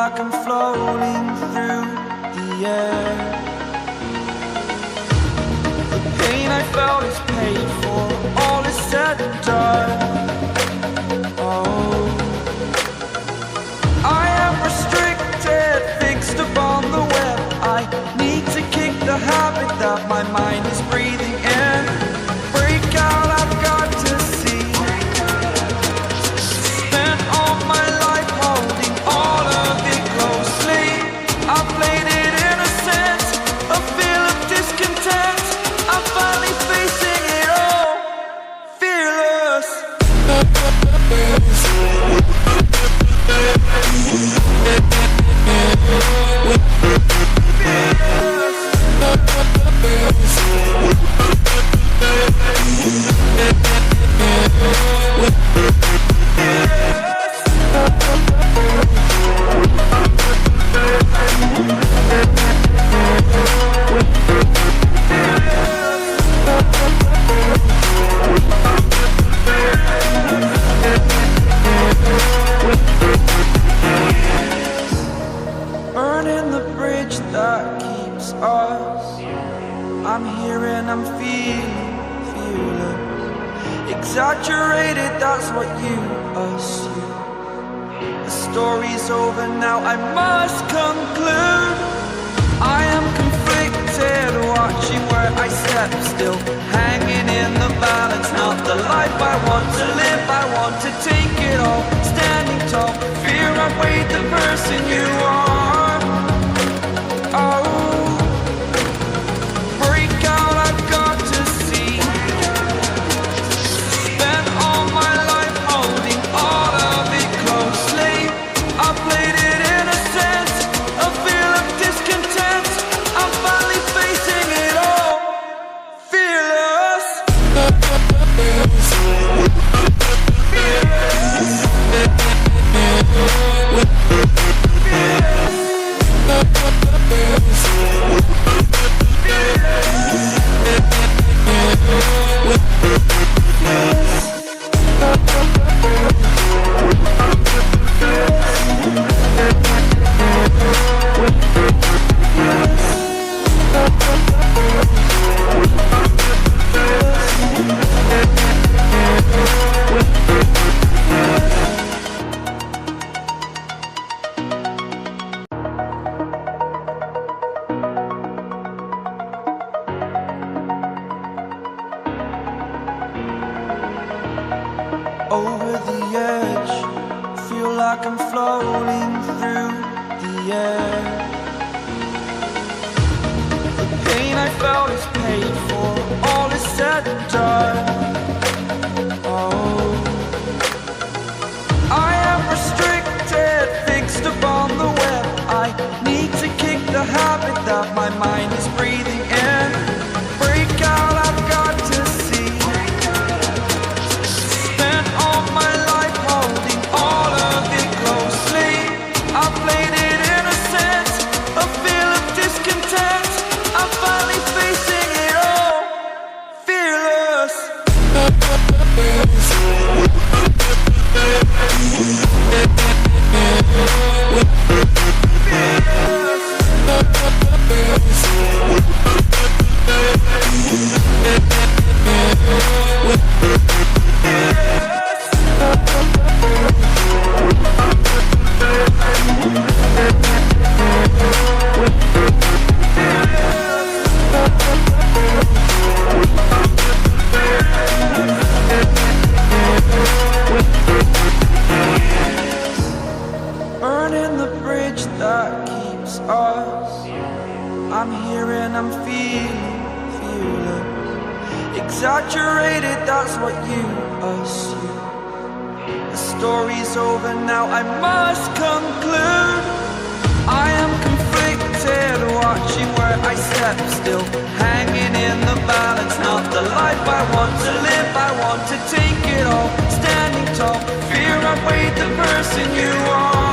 like I'm floating through the air. The pain I felt is paid for, all is said and done. Oh, I am restricted, fixed upon the web. I need to kick the habit that my mind is breathing in. Break out, I've got to see. Spent all my life holding all of it closely. I played it innocent, a feel of discontent. I'm finally facing it all, fearless. Burning the bridge that keeps us. I'm here and I'm feeling fearless. Exaggerated, that's what you assume. The story's over now, I must conclude. I am conflicted, watching where I step still, hanging in the balance. Not the life I want to live, I want to take it all. Standing tall, fear outweighed the person you are. Oh, break out, I've got to see. Spent all my life holding all of it closely. I played it innocent, a feel of discontent. I'm finally facing it all, fearless. Over the edge, feel like I'm floating through the air. The pain I felt is paid for, all is said and done. Oh, I am restricted, fixed upon the web. I need to kick the habit that my mind is breathing in. Break out, I've got to see. Spent all my life holding all of it closely. I played it innocent, a feel of discontent. I'm finally facing it all, fearless. Burning the bridge that keeps us. I'm here and I'm feeling fearless. Exaggerated, that's what you assume. The story's over now, I must conclude. I am conflicted, watching where I step still, hanging in the balance. Not the life I want to live, I want to take it all. Standing tall, fear outweighed the person you are.